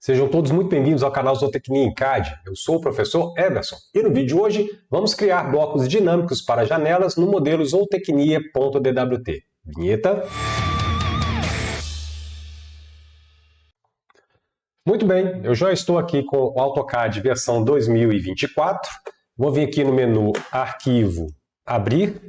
Sejam todos muito bem-vindos ao canal Zootecnia em CAD. Eu sou o professor Emerson e no vídeo de hoje vamos criar blocos dinâmicos para janelas no modelo zootecnia.dwt. Vinheta. Muito bem, eu já estou aqui com o AutoCAD versão 2024. Vou vir aqui no menu Arquivo, Abrir,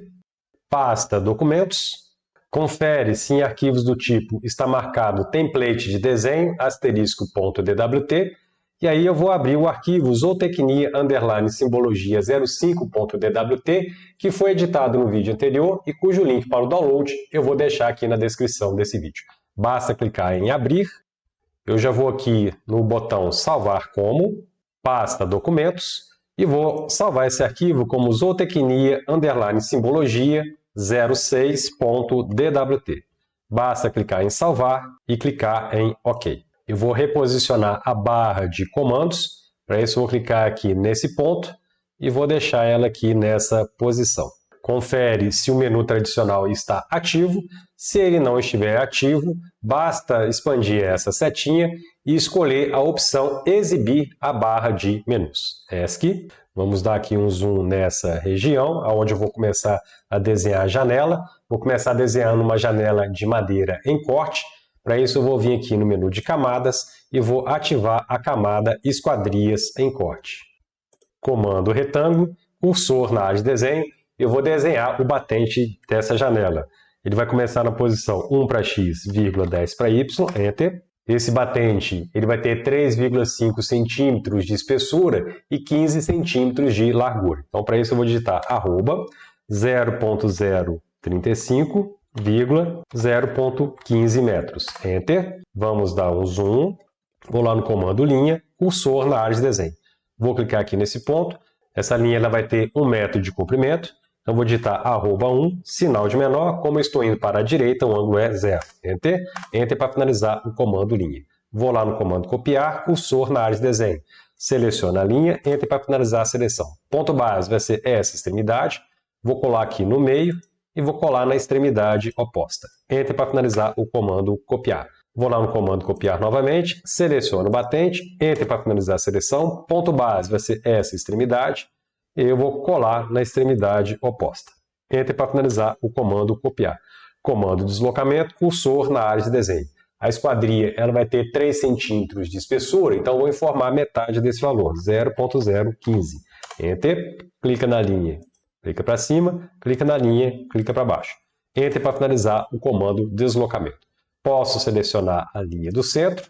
Pasta Documentos. Confere se em arquivos do tipo está marcado template de desenho *.dwt e aí eu vou abrir o arquivo zootecnia_simbologia 05.dwt que foi editado no vídeo anterior e cujo link para o download eu vou deixar aqui na descrição desse vídeo. Basta clicar em abrir, eu já vou aqui no botão salvar como, pasta documentos e vou salvar esse arquivo como zootecnia_simbologia 06.dwt. Basta clicar em salvar e clicar em OK. Eu vou reposicionar a barra de comandos, para isso eu vou clicar aqui nesse ponto e vou deixar ela aqui nessa posição. Confere se o menu tradicional está ativo. Se ele não estiver ativo, basta expandir essa setinha e escolher a opção Exibir a barra de menus. ESC. Vamos dar aqui um zoom nessa região, onde eu vou começar a desenhar a janela. Vou começar desenhando uma janela de madeira em corte. Para isso eu vou vir aqui no menu de camadas e vou ativar a camada Esquadrias em corte. Comando retângulo, cursor na área de desenho, eu vou desenhar o batente dessa janela. Ele vai começar na posição 1 para x, 10 para y, Enter. Esse batente ele vai ter 3,5 centímetros de espessura e 15 centímetros de largura. Então, para isso, eu vou digitar arroba 0.035,0.15 metros. Enter. Vamos dar um zoom. Vou lá no comando linha, cursor na área de desenho. Vou clicar aqui nesse ponto. Essa linha ela vai ter 1 metro de comprimento. Então, vou digitar arroba 1, sinal de menor, como eu estou indo para a direita, o ângulo é 0. Enter. Enter para finalizar o comando linha. Vou lá no comando copiar, cursor na área de desenho. Seleciono a linha, Enter para finalizar a seleção. Ponto base vai ser essa extremidade. Vou colar aqui no meio e vou colar na extremidade oposta. Enter para finalizar o comando copiar. Vou lá no comando copiar novamente, seleciono o batente, Enter para finalizar a seleção. Ponto base vai ser essa extremidade. Eu vou colar na extremidade oposta. Enter para finalizar o comando copiar. Comando deslocamento, cursor na área de desenho. A esquadria ela vai ter 3 centímetros de espessura, então eu vou informar metade desse valor, 0.015. Enter, clica na linha, clica para cima, clica na linha, clica para baixo. Enter para finalizar o comando deslocamento. Posso selecionar a linha do centro.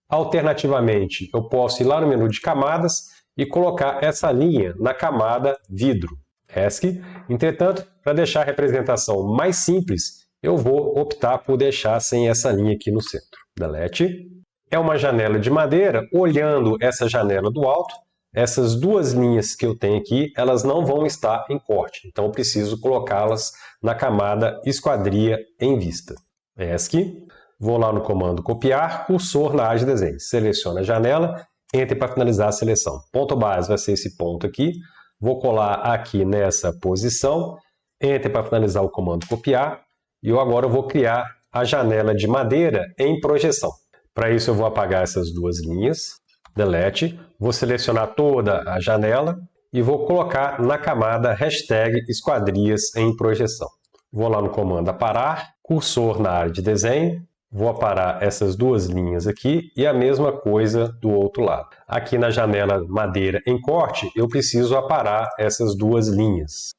Alternativamente, eu posso ir lá no menu de camadas e colocar essa linha na camada vidro, ESC. Entretanto, para deixar a representação mais simples, eu vou optar por deixar sem essa linha aqui no centro. Delete. É uma janela de madeira. Olhando essa janela do alto, essas duas linhas que eu tenho aqui, elas não vão estar em corte. Então, eu preciso colocá-las na camada esquadria em vista. ESC. Vou lá no comando copiar, cursor na área de desenho. Seleciono a janela. Enter para finalizar a seleção. Ponto base vai ser esse ponto aqui. Vou colar aqui nessa posição. Enter para finalizar o comando copiar. E eu agora vou criar a janela de madeira em projeção. Para isso eu vou apagar essas duas linhas. Delete. Vou selecionar toda a janela e vou colocar na camada hashtag esquadrias em projeção. Vou lá no comando aparar, cursor na área de desenho. Vou aparar essas duas linhas aqui e a mesma coisa do outro lado. Aqui na janela madeira em corte, eu preciso aparar essas duas linhas.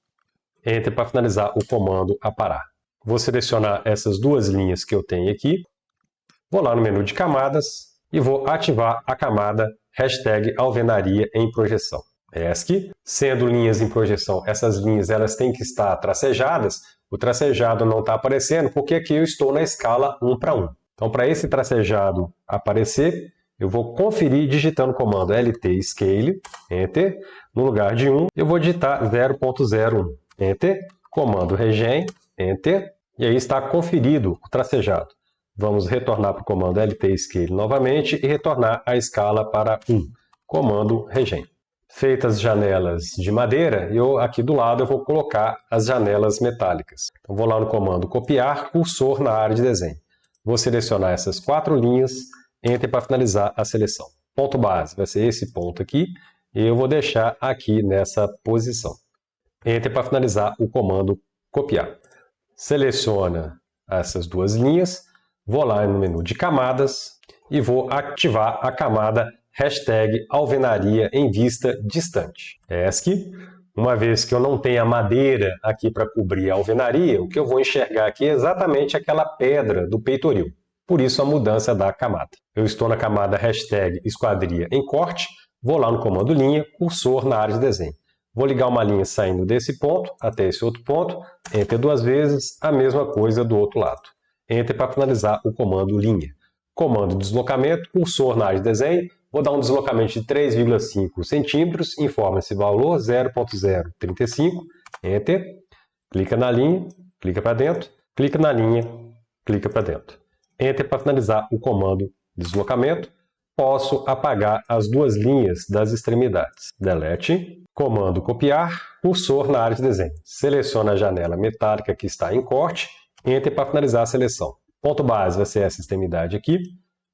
Enter para finalizar o comando aparar. Vou selecionar essas duas linhas que eu tenho aqui. Vou lá no menu de camadas e vou ativar a camada hashtag alvenaria em projeção. ESC. Sendo linhas em projeção, essas linhas elas têm que estar tracejadas. O tracejado não está aparecendo porque aqui eu estou na escala 1 para 1. Então, para esse tracejado aparecer, eu vou conferir digitando o comando LT Scale, Enter. No lugar de 1, eu vou digitar 0.01, Enter. Comando Regen, Enter. E aí está conferido o tracejado. Vamos retornar para o comando LT Scale novamente e retornar a escala para 1. Comando Regen. Feitas as janelas de madeira, aqui do lado eu vou colocar as janelas metálicas. Então, vou lá no comando copiar, cursor na área de desenho. Vou selecionar essas 4 linhas, Enter para finalizar a seleção. Ponto base vai ser esse ponto aqui, e eu vou deixar aqui nessa posição. Enter para finalizar o comando copiar. Seleciona essas duas linhas, vou lá no menu de camadas e vou ativar a camada hashtag alvenaria em vista distante. ESC. Uma vez que eu não tenho a madeira aqui para cobrir a alvenaria, o que eu vou enxergar aqui é exatamente aquela pedra do peitoril. Por isso a mudança da camada. Eu estou na camada hashtag esquadria em corte, vou lá no comando linha, cursor na área de desenho. Vou ligar uma linha saindo desse ponto até esse outro ponto, Enter duas vezes, a mesma coisa do outro lado. Enter para finalizar o comando linha. Comando deslocamento, cursor na área de desenho, vou dar um deslocamento de 3,5 centímetros, informa esse valor 0,035, Enter, clica na linha, clica para dentro, clica na linha, clica para dentro. Enter para finalizar o comando deslocamento, posso apagar as duas linhas das extremidades. Delete, comando copiar, cursor na área de desenho. Seleciona a janela metálica que está em corte, Enter para finalizar a seleção. Ponto base vai ser essa extremidade aqui.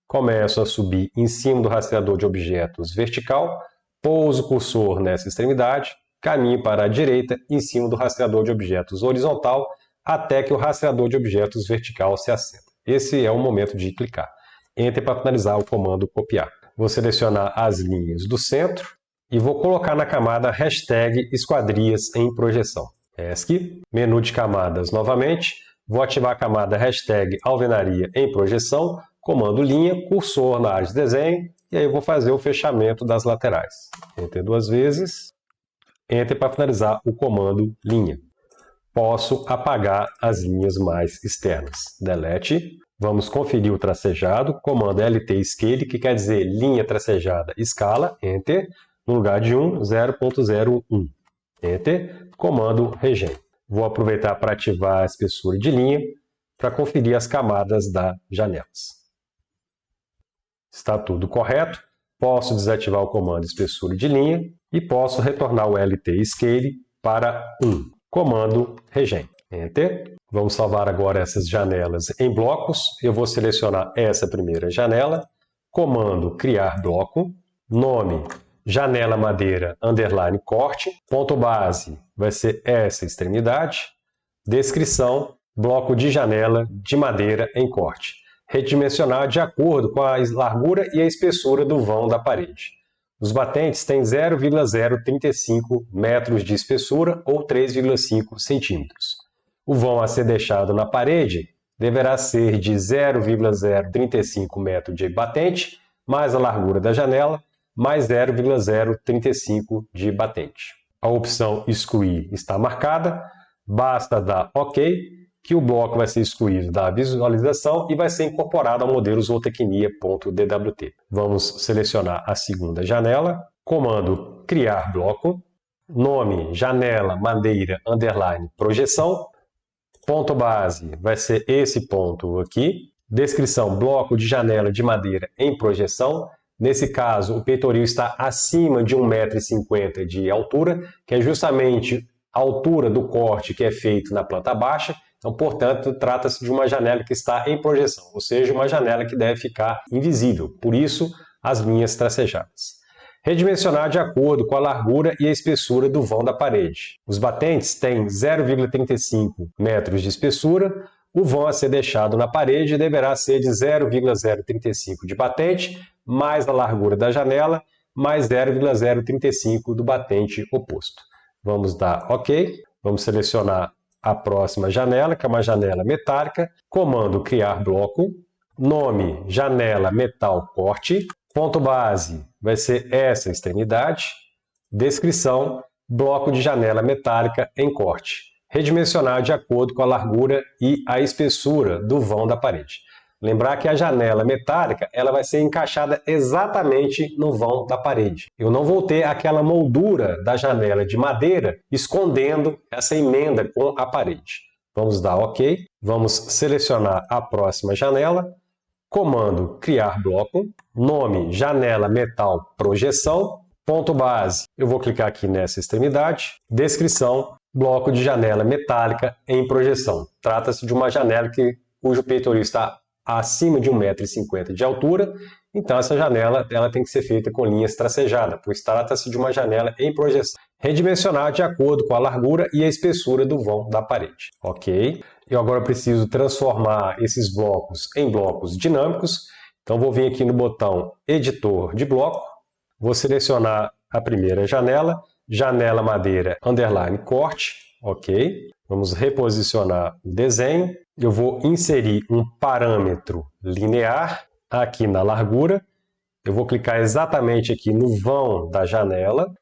Começo a subir em cima do rastreador de objetos vertical, pouso o cursor nessa extremidade, caminho para a direita em cima do rastreador de objetos horizontal, até que o rastreador de objetos vertical se assenta. Esse é o momento de clicar. Enter para finalizar o comando copiar. Vou selecionar as linhas do centro e vou colocar na camada hashtag esquadrias em projeção. ESC, menu de camadas novamente, vou ativar a camada hashtag alvenaria em projeção, comando linha, cursor na área de desenho, e aí eu vou fazer o fechamento das laterais. Enter duas vezes, Enter para finalizar o comando linha. Posso apagar as linhas mais externas. Delete. Vamos conferir o tracejado, comando LT Scale, que quer dizer linha tracejada escala, Enter, no lugar de 1, 0.01. Enter, comando Regen. Vou aproveitar para ativar a espessura de linha para conferir as camadas das janelas. Está tudo correto. Posso desativar o comando espessura de linha e posso retornar o LT Scale para 1. Comando Regen. Enter. Vamos salvar agora essas janelas em blocos. Eu vou selecionar essa primeira janela. Comando criar bloco. Nome janela madeira underline corte. Ponto base vai ser essa extremidade. Descrição bloco de janela de madeira em corte. Redimensionar de acordo com a largura e a espessura do vão da parede. Os batentes têm 0,035 metros de espessura ou 3,5 centímetros. O vão a ser deixado na parede deverá ser de 0,035 metro de batente, mais a largura da janela, mais 0,035 de batente. A opção excluir está marcada, basta dar OK, que o bloco vai ser excluído da visualização e vai ser incorporado ao modelo zootecnia.dwt. Vamos selecionar a segunda janela, comando criar bloco, nome janela madeira underline projeção, ponto base vai ser esse ponto aqui, descrição bloco de janela de madeira em projeção. Nesse caso, o peitoril está acima de 1,50 m de altura, que é justamente a altura do corte que é feito na planta baixa. Então, portanto, trata-se de uma janela que está em projeção, ou seja, uma janela que deve ficar invisível, por isso as linhas tracejadas. Redimensionar de acordo com a largura e a espessura do vão da parede. Os batentes têm 0,35 metros de espessura, o vão a ser deixado na parede deverá ser de 0,035 de batente, mais a largura da janela, mais 0,035 do batente oposto. Vamos dar OK, vamos selecionar a próxima janela, que é uma janela metálica, comando criar bloco, nome janela metal corte, ponto base vai ser essa extremidade, descrição bloco de janela metálica em corte, redimensionar de acordo com a largura e a espessura do vão da parede. Lembrar que a janela metálica ela vai ser encaixada exatamente no vão da parede. Eu não vou ter aquela moldura da janela de madeira escondendo essa emenda com a parede. Vamos dar OK. Vamos selecionar a próxima janela. Comando criar bloco. Nome janela metal projeção. Ponto base. Eu vou clicar aqui nessa extremidade. Descrição bloco de janela metálica em projeção. Trata-se de uma janela cujo peitoril está acima de 1,50 m de altura, então essa janela ela tem que ser feita com linhas tracejadas, pois trata-se de uma janela em projeção. Redimensionar de acordo com a largura e a espessura do vão da parede. Ok? Eu agora preciso transformar esses blocos em blocos dinâmicos, então vou vir aqui no botão Editor de Bloco, vou selecionar a primeira janela, janela madeira underline corte, ok? Vamos reposicionar o desenho, eu vou inserir um parâmetro linear aqui na largura, eu vou clicar exatamente aqui no vão da janela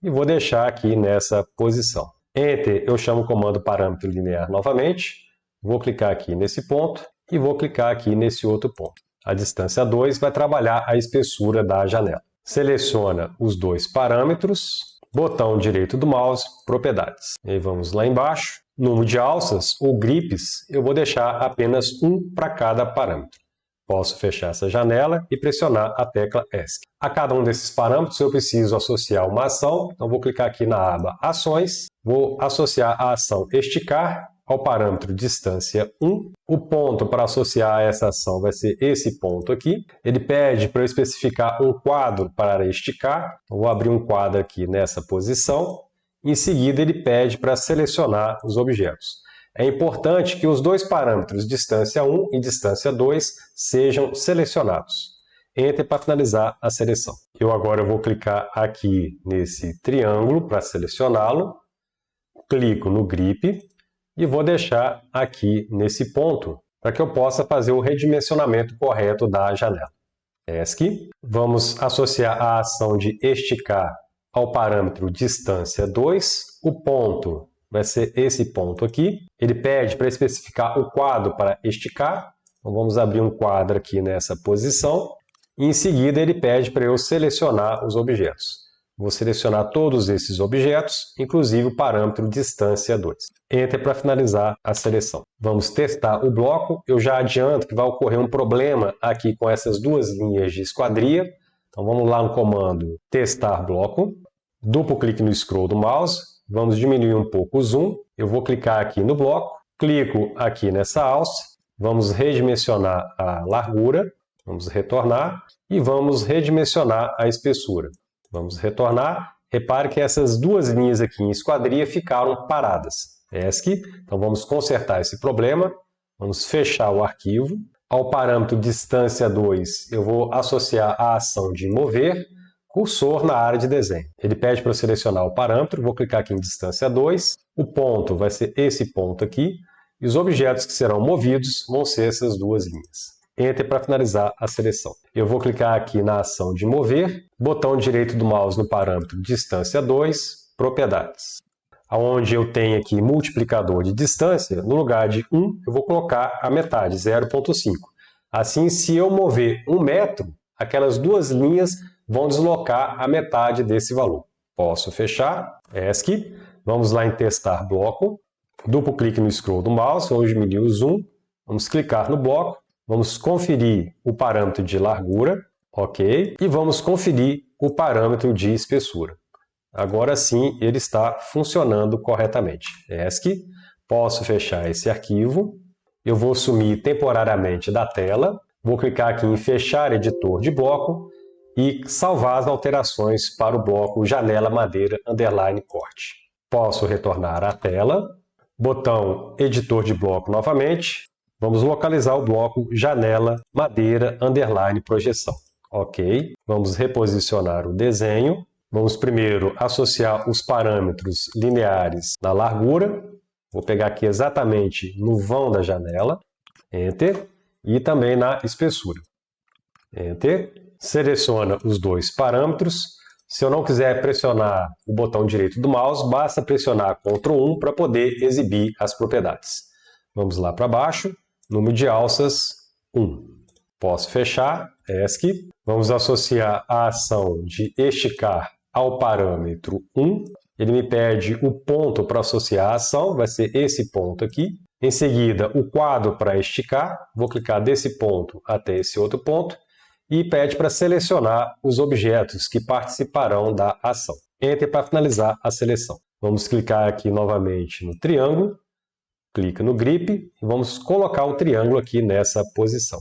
e vou deixar aqui nessa posição. Enter, eu chamo o comando parâmetro linear novamente, vou clicar aqui nesse ponto e vou clicar aqui nesse outro ponto. A distância 2 vai trabalhar a espessura da janela. Seleciona os dois parâmetros, botão direito do mouse, propriedades. E vamos lá embaixo, número de alças ou gripes, eu vou deixar apenas um para cada parâmetro. Posso fechar essa janela e pressionar a tecla ESC. A cada um desses parâmetros eu preciso associar uma ação, então vou clicar aqui na aba Ações, vou associar a ação Esticar ao parâmetro distância 1. O ponto para associar a essa ação vai ser esse ponto aqui. Ele pede para eu especificar um quadro para esticar. Eu vou abrir um quadro aqui nessa posição. Em seguida, ele pede para selecionar os objetos. É importante que os dois parâmetros distância 1 e distância 2 sejam selecionados. Enter para finalizar a seleção. Eu agora vou clicar aqui nesse triângulo para selecioná-lo. Clico no grip e vou deixar aqui nesse ponto para que eu possa fazer o redimensionamento correto da janela. ESC. Vamos associar a ação de esticar ao parâmetro distância 2. O ponto vai ser esse ponto aqui. Ele pede para especificar o quadro para esticar. Então vamos abrir um quadro aqui nessa posição. E em seguida ele pede para eu selecionar os objetos. Vou selecionar todos esses objetos, inclusive o parâmetro distância 2. Enter para finalizar a seleção. Vamos testar o bloco. Eu já adianto que vai ocorrer um problema aqui com essas duas linhas de esquadria. Então vamos lá no comando testar bloco. Duplo clique no scroll do mouse. Vamos diminuir um pouco o zoom. Eu vou clicar aqui no bloco. Clico aqui nessa alça. Vamos redimensionar a largura. Vamos retornar. E vamos redimensionar a espessura. Vamos retornar. Repare que essas duas linhas aqui em esquadria ficaram paradas. ESC. Então vamos consertar esse problema. Vamos fechar o arquivo. Ao parâmetro distância 2, eu vou associar a ação de mover cursor na área de desenho. Ele pede para eu selecionar o parâmetro. Vou clicar aqui em distância 2. O ponto vai ser esse ponto aqui. E os objetos que serão movidos vão ser essas duas linhas. Enter para finalizar a seleção. Eu vou clicar aqui na ação de mover, botão direito do mouse no parâmetro distância 2, propriedades. Onde eu tenho aqui multiplicador de distância, no lugar de 1, eu vou colocar a metade, 0,5. Assim, se eu mover 1 metro, aquelas duas linhas vão deslocar a metade desse valor. Posso fechar, ESC. Vamos lá em testar bloco. Duplo clique no scroll do mouse, vamos diminuir o zoom. Vamos clicar no bloco. Vamos conferir o parâmetro de largura, ok? E vamos conferir o parâmetro de espessura. Agora sim, ele está funcionando corretamente. ESC. Posso fechar esse arquivo. Eu vou sumir temporariamente da tela. Vou clicar aqui em fechar editor de bloco e salvar as alterações para o bloco janela madeira underline corte. Posso retornar à tela. Botão editor de bloco novamente. Vamos localizar o bloco janela madeira underline projeção. Ok. Vamos reposicionar o desenho. Vamos primeiro associar os parâmetros lineares na largura. Vou pegar aqui exatamente no vão da janela. Enter. E também na espessura. Enter. Seleciona os dois parâmetros. Se eu não quiser pressionar o botão direito do mouse, basta pressionar Ctrl 1 para poder exibir as propriedades. Vamos lá para baixo. Número de alças, 1. Posso fechar, ESC. Vamos associar a ação de esticar ao parâmetro 1. Ele me pede o ponto para associar a ação, vai ser esse ponto aqui. Em seguida, o quadro para esticar. Vou clicar desse ponto até esse outro ponto. E pede para selecionar os objetos que participarão da ação. Enter para finalizar a seleção. Vamos clicar aqui novamente no triângulo. clica no grip e vamos colocar o triângulo aqui nessa posição.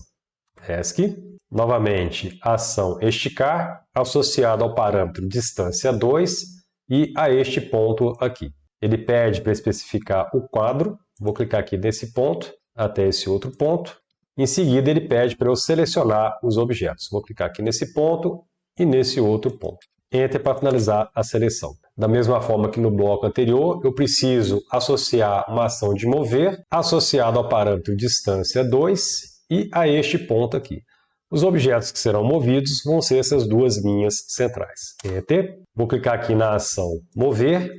ESC. Novamente, ação esticar, associado ao parâmetro distância 2 e a este ponto aqui. Ele pede para especificar o quadro, vou clicar aqui nesse ponto até esse outro ponto. Em seguida, ele pede para eu selecionar os objetos. Vou clicar aqui nesse ponto e nesse outro ponto. Enter para finalizar a seleção. Da mesma forma que no bloco anterior, eu preciso associar uma ação de mover, associado ao parâmetro distância 2 e a este ponto aqui. Os objetos que serão movidos vão ser essas duas linhas centrais. Enter. Vou clicar aqui na ação mover,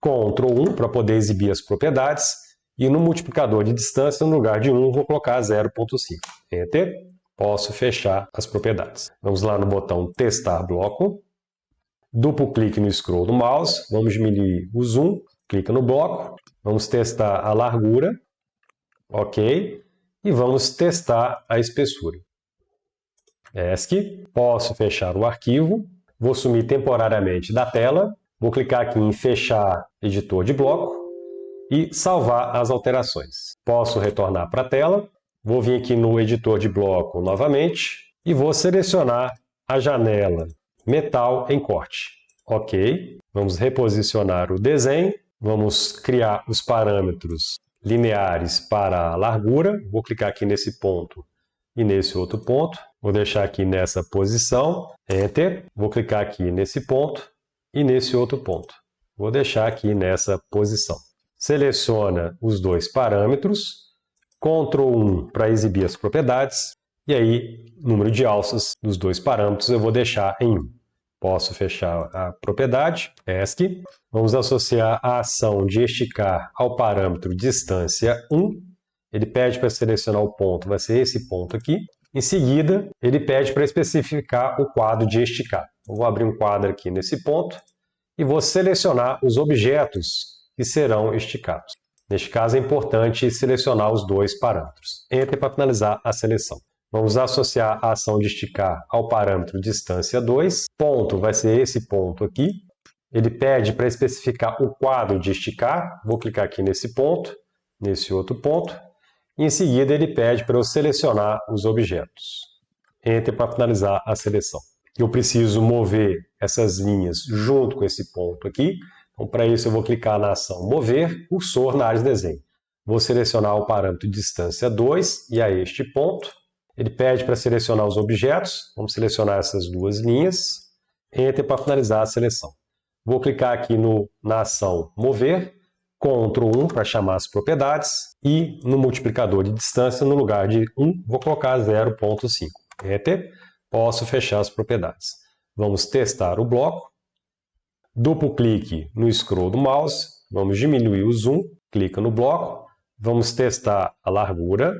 Ctrl 1 para poder exibir as propriedades, e no multiplicador de distância, no lugar de 1, vou colocar 0.5. Enter. Posso fechar as propriedades. Vamos lá no botão testar bloco. Duplo clique no scroll do mouse, vamos diminuir o zoom, clica no bloco, vamos testar a largura, ok, e vamos testar a espessura. ESC, posso fechar o arquivo, vou sumir temporariamente da tela, vou clicar aqui em fechar editor de bloco e salvar as alterações. Posso retornar para a tela, vou vir aqui no editor de bloco novamente e vou selecionar a janela metal em corte. Ok, vamos reposicionar o desenho, vamos criar os parâmetros lineares para a largura, vou clicar aqui nesse ponto e nesse outro ponto, vou deixar aqui nessa posição, Enter, vou clicar aqui nesse ponto e nesse outro ponto, vou deixar aqui nessa posição. Seleciona os dois parâmetros, Ctrl 1 para exibir as propriedades, e aí número de alças dos dois parâmetros eu vou deixar em 1. Posso fechar a propriedade, ESC. Vamos associar a ação de esticar ao parâmetro distância 1. Ele pede para selecionar o ponto, vai ser esse ponto aqui. Em seguida, ele pede para especificar o quadro de esticar. Eu vou abrir um quadro aqui nesse ponto e vou selecionar os objetos que serão esticados. Neste caso, é importante selecionar os dois parâmetros. Enter para finalizar a seleção. Vamos associar a ação de esticar ao parâmetro distância 2. Ponto vai ser esse ponto aqui. Ele pede para especificar o quadro de esticar. Vou clicar aqui nesse ponto, nesse outro ponto. E em seguida ele pede para eu selecionar os objetos. Enter para finalizar a seleção. Eu preciso mover essas linhas junto com esse ponto aqui. Então, para isso eu vou clicar na ação mover, cursor na área de desenho. Vou selecionar o parâmetro distância 2 e a este ponto. Ele pede para selecionar os objetos, vamos selecionar essas duas linhas, Enter para finalizar a seleção. Vou clicar aqui na ação mover, Ctrl 1 para chamar as propriedades e no multiplicador de distância, no lugar de 1, vou colocar 0.5. Enter, posso fechar as propriedades. Vamos testar o bloco. Duplo clique no scroll do mouse, vamos diminuir o zoom, clica no bloco, vamos testar a largura.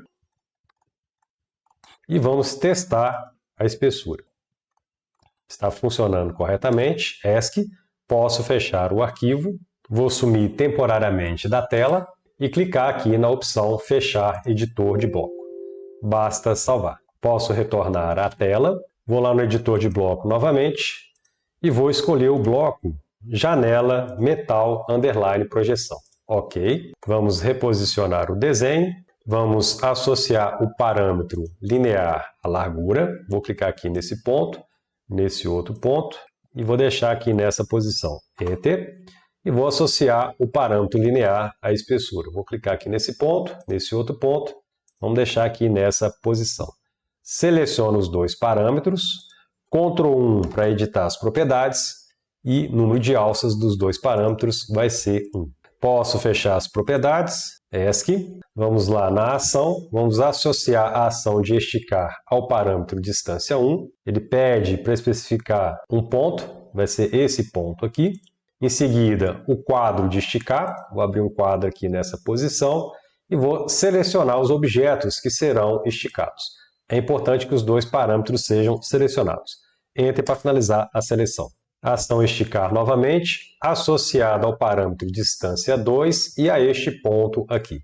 E vamos testar a espessura. Está funcionando corretamente, ESC, posso fechar o arquivo, vou sumir temporariamente da tela e clicar aqui na opção Fechar Editor de Bloco. Basta salvar. Posso retornar à tela, vou lá no editor de bloco novamente e vou escolher o bloco Janela Metal Underline Projeção. Ok, vamos reposicionar o desenho. Vamos associar o parâmetro linear à largura. Vou clicar aqui nesse ponto, nesse outro ponto, e vou deixar aqui nessa posição. Enter. E vou associar o parâmetro linear à espessura. Vou clicar aqui nesse ponto, nesse outro ponto. Vamos deixar aqui nessa posição. Seleciono os dois parâmetros. Ctrl 1 para editar as propriedades. E número de alças dos dois parâmetros vai ser 1. Posso fechar as propriedades. ESC, vamos lá na ação, vamos associar a ação de esticar ao parâmetro distância 1. Ele pede para especificar um ponto, vai ser esse ponto aqui. Em seguida, o quadro de esticar, vou abrir um quadro aqui nessa posição e vou selecionar os objetos que serão esticados. É importante que os dois parâmetros sejam selecionados. Enter para finalizar a seleção. Ação esticar novamente, associada ao parâmetro distância 2 e a este ponto aqui.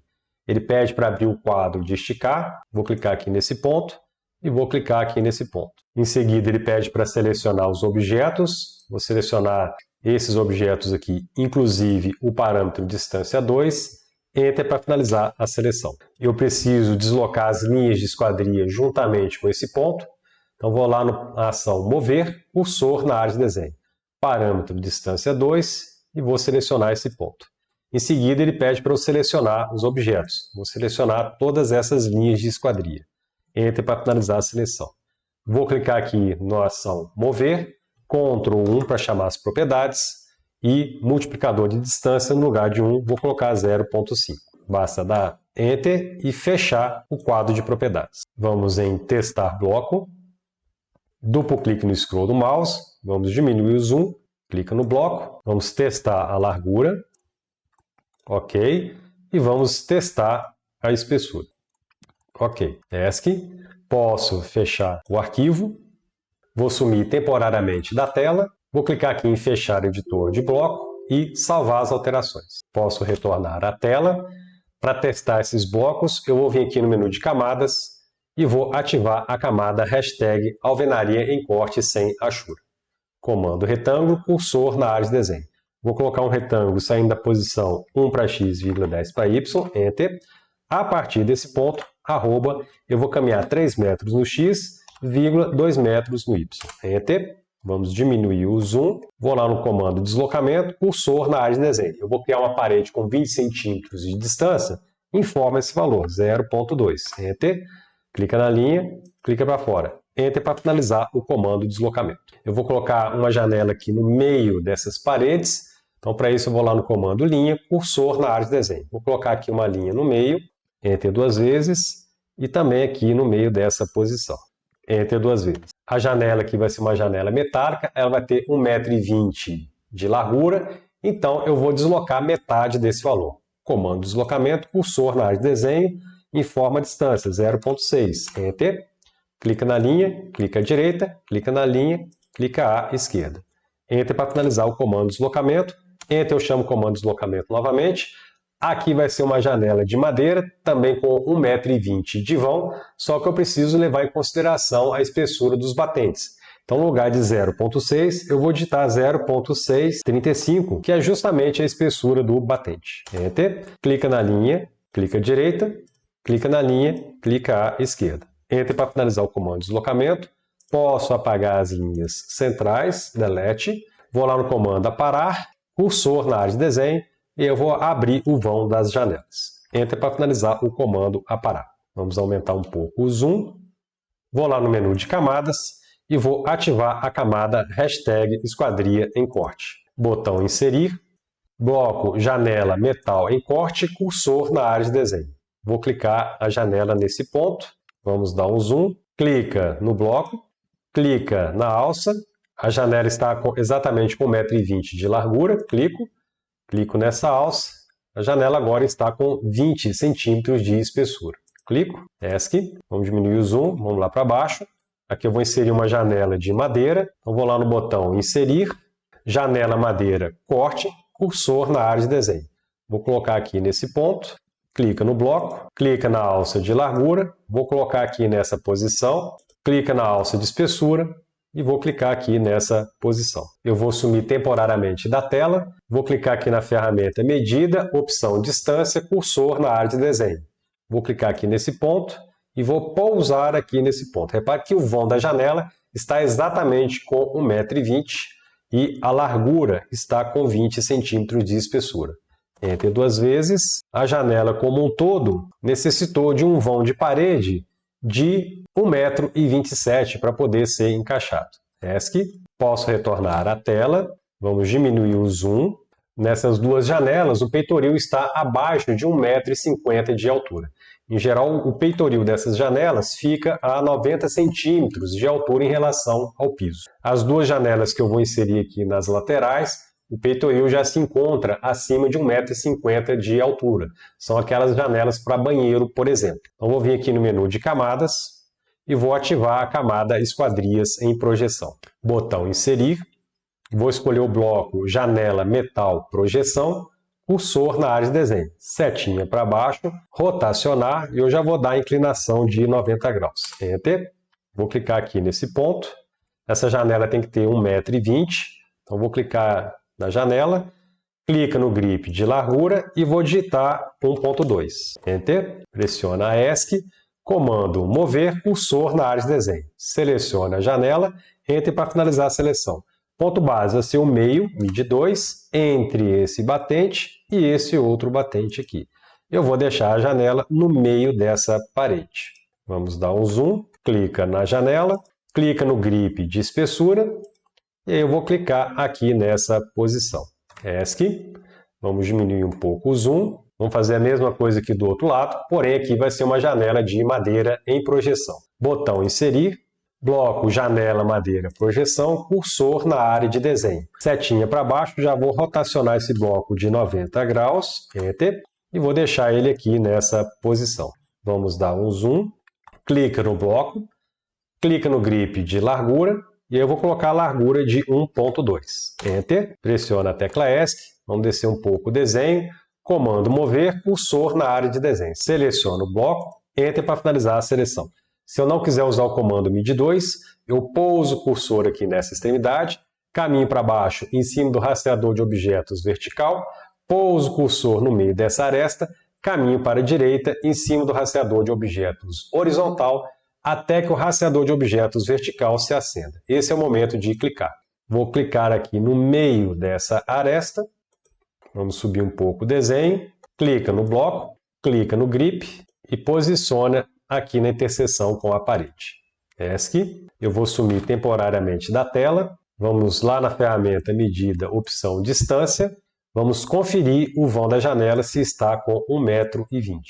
Ele pede para abrir o quadro de esticar, vou clicar aqui nesse ponto e vou clicar aqui nesse ponto. Em seguida ele pede para selecionar os objetos, vou selecionar esses objetos aqui, inclusive o parâmetro distância 2, Enter para finalizar a seleção. Eu preciso deslocar as linhas de esquadria juntamente com esse ponto. Então, vou lá na ação Mover, cursor na área de desenho. Parâmetro distância 2 e vou selecionar esse ponto. Em seguida, ele pede para eu selecionar os objetos. Vou selecionar todas essas linhas de esquadria. Enter para finalizar a seleção. Vou clicar aqui na ação Mover, Ctrl 1 para chamar as propriedades e multiplicador de distância no lugar de 1, vou colocar 0.5. Basta dar Enter e fechar o quadro de propriedades. Vamos em Testar bloco. Duplo clique no scroll do mouse, vamos diminuir o zoom, clica no bloco, vamos testar a largura, ok, e vamos testar a espessura. Ok, ESC, posso fechar o arquivo, vou sumir temporariamente da tela, vou clicar aqui em fechar editor de bloco e salvar as alterações. Posso retornar à tela, para testar esses blocos eu vou vir aqui no menu de camadas, e vou ativar a camada hashtag alvenaria em corte sem achura. Comando retângulo, cursor na área de desenho. Vou colocar um retângulo saindo da posição 1 para x, 10 para y, Enter. A partir desse ponto, arroba, eu vou caminhar 3 metros no x, 2 metros no y, Enter. Vamos diminuir o zoom, vou lá no comando deslocamento, cursor na área de desenho. Eu vou criar uma parede com 20 centímetros de distância, informa esse valor, 0.2, Enter. Clica na linha, clica para fora. Enter para finalizar o comando deslocamento. Eu vou colocar uma janela aqui no meio dessas paredes. Então, para isso, eu vou lá no comando linha, cursor na área de desenho. Vou colocar aqui uma linha no meio, Enter 2 vezes, e também aqui no meio dessa posição. Enter 2 vezes. A janela aqui vai ser uma janela metálica, ela vai ter 1,20 m de largura, então eu vou deslocar metade desse valor. Comando deslocamento, cursor na área de desenho, informa a distância, 0.6, Enter, clica na linha, clica à direita, clica na linha, clica à esquerda. Enter para finalizar o comando deslocamento, Enter eu chamo o comando deslocamento novamente, aqui vai ser uma janela de madeira, também com 1,20 m de vão, só que eu preciso levar em consideração a espessura dos batentes. Então, no lugar de 0.6, eu vou digitar 0.635, que é justamente a espessura do batente. Enter, clica na linha, clica à direita, clica na linha, clica à esquerda. Enter para finalizar o comando de deslocamento. Posso apagar as linhas centrais, delete. Vou lá no comando aparar, cursor na área de desenho, e eu vou abrir o vão das janelas. Enter para finalizar o comando aparar. Vamos aumentar um pouco o zoom. Vou lá no menu de camadas e vou ativar a camada hashtag esquadria em corte. Botão inserir, bloco janela metal em corte, cursor na área de desenho. Vou clicar a janela nesse ponto, vamos dar um zoom, clica no bloco, clica na alça, a janela está exatamente com 1,20 m de largura, clico nessa alça, a janela agora está com 20 centímetros de espessura. Clico, ESC, vamos diminuir o zoom, vamos lá para baixo, aqui eu vou inserir uma janela de madeira, então vou lá no botão inserir, janela madeira, corte, cursor na área de desenho. Vou colocar aqui nesse ponto, clica no bloco, clica na alça de largura, vou colocar aqui nessa posição, clica na alça de espessura e vou clicar aqui nessa posição. Eu vou sumir temporariamente da tela, vou clicar aqui na ferramenta medida, opção distância, cursor na área de desenho. Vou clicar aqui nesse ponto e vou pousar aqui nesse ponto. Repare que o vão da janela está exatamente com 1,20 m e a largura está com 20 centímetros de espessura. Enter 2 vezes. A janela como um todo necessitou de um vão de parede de 1,27 m para poder ser encaixado. ESC. Posso retornar à tela. Vamos diminuir o zoom. Nessas duas janelas, o peitoril está abaixo de 1,50 m de altura. Em geral, o peitoril dessas janelas fica a 90 centímetros de altura em relação ao piso. As duas janelas que eu vou inserir aqui nas laterais, o peitoril já se encontra acima de 1,50 m de altura. São aquelas janelas para banheiro, por exemplo. Então, vou vir aqui no menu de camadas e vou ativar a camada esquadrias em projeção. Botão inserir. Vou escolher o bloco janela metal projeção, cursor na área de desenho. Setinha para baixo, rotacionar e eu já vou dar a inclinação de 90 graus. Enter. Vou clicar aqui nesse ponto. Essa janela tem que ter 1,20 m. Então vou clicar na janela, clica no grip de largura e vou digitar 1.2. Enter. Pressiona a ESC, comando mover cursor na área de desenho. Seleciona a janela, Enter para finalizar a seleção. Ponto base vai ser o meio, MIDI 2, entre esse batente e esse outro batente aqui. Eu vou deixar a janela no meio dessa parede. Vamos dar um zoom, clica na janela, clica no grip de espessura e eu vou clicar aqui nessa posição. ESC, vamos diminuir um pouco o zoom, vamos fazer a mesma coisa aqui do outro lado, porém aqui vai ser uma janela de madeira em projeção. Botão inserir, bloco janela madeira projeção, cursor na área de desenho. Setinha para baixo, já vou rotacionar esse bloco de 90 graus, Enter, e vou deixar ele aqui nessa posição. Vamos dar um zoom, clica no bloco, clica no grip de largura, e eu vou colocar a largura de 1.2. Enter, pressiona a tecla ESC, vamos descer um pouco o desenho, comando mover, cursor na área de desenho. Seleciono o bloco, Enter para finalizar a seleção. Se eu não quiser usar o comando MIDI 2, eu pouso o cursor aqui nessa extremidade, caminho para baixo em cima do rastreador de objetos vertical, pouso o cursor no meio dessa aresta, caminho para a direita em cima do rastreador de objetos horizontal, até que o rastreador de objetos vertical se acenda. Esse é o momento de clicar. Vou clicar aqui no meio dessa aresta. Vamos subir um pouco o desenho. Clica no bloco, clica no grip e posiciona aqui na interseção com a parede. ESC. Eu vou sumir temporariamente da tela. Vamos lá na ferramenta medida, opção distância. Vamos conferir o vão da janela se está com 1,20 m.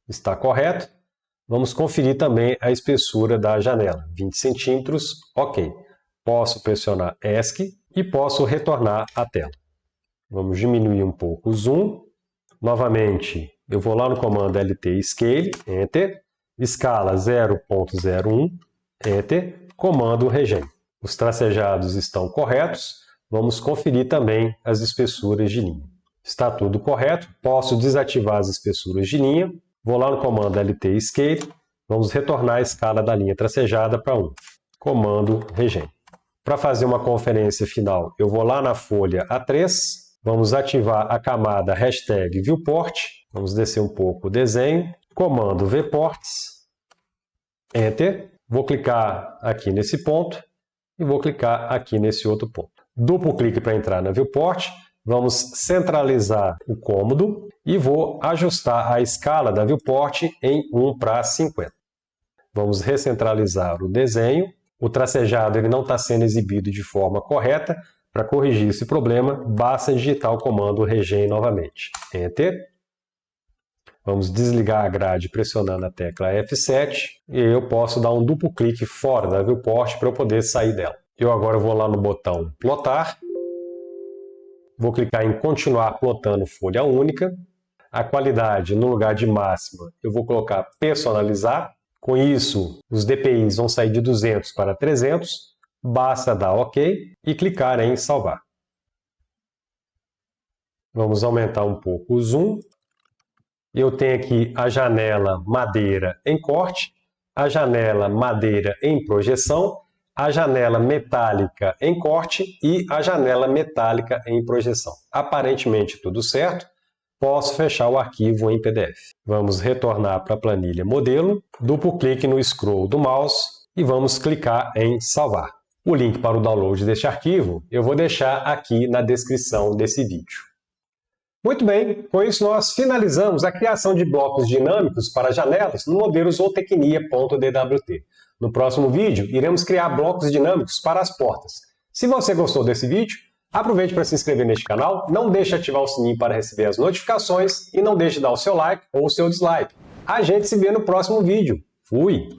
Está correto? Vamos conferir também a espessura da janela, 20 centímetros, ok. Posso pressionar ESC e posso retornar à tela. Vamos diminuir um pouco o zoom. Novamente, eu vou lá no comando LT Scale, Enter. Escala 0.01, Enter. Comando Regen. Os tracejados estão corretos. Vamos conferir também as espessuras de linha. Está tudo correto. Posso desativar as espessuras de linha. Vou lá no comando LT Scale, vamos retornar a escala da linha tracejada para 1. Comando Regen. Para fazer uma conferência final, eu vou lá na folha A3, vamos ativar a camada hashtag Viewport, vamos descer um pouco o desenho, comando Vports, Enter, vou clicar aqui nesse ponto e vou clicar aqui nesse outro ponto. Duplo clique para entrar na Viewport. Vamos centralizar o cômodo e vou ajustar a escala da viewport em 1:50. Vamos recentralizar o desenho. O tracejado ele não está sendo exibido de forma correta. Para corrigir esse problema, basta digitar o comando Regen novamente. Enter. Vamos desligar a grade pressionando a tecla F7 e eu posso dar um duplo clique fora da viewport para eu poder sair dela. Eu agora vou lá no botão Plotar. Vou clicar em continuar plotando folha única. A qualidade, no lugar de máxima, eu vou colocar personalizar. Com isso, os DPIs vão sair de 200 para 300. Basta dar OK e clicar em salvar. Vamos aumentar um pouco o zoom. Eu tenho aqui a janela madeira em corte, a janela madeira em projeção, a janela metálica em corte e a janela metálica em projeção. Aparentemente tudo certo. Posso fechar o arquivo em PDF. Vamos retornar para a planilha modelo, duplo clique no scroll do mouse e vamos clicar em salvar. O link para o download deste arquivo eu vou deixar aqui na descrição desse vídeo. Muito bem, com isso nós finalizamos a criação de blocos dinâmicos para janelas no modelo zootecnia.dwt. No próximo vídeo, iremos criar blocos dinâmicos para as portas. Se você gostou desse vídeo, aproveite para se inscrever neste canal, não deixe de ativar o sininho para receber as notificações e não deixe de dar o seu like ou o seu dislike. A gente se vê no próximo vídeo. Fui!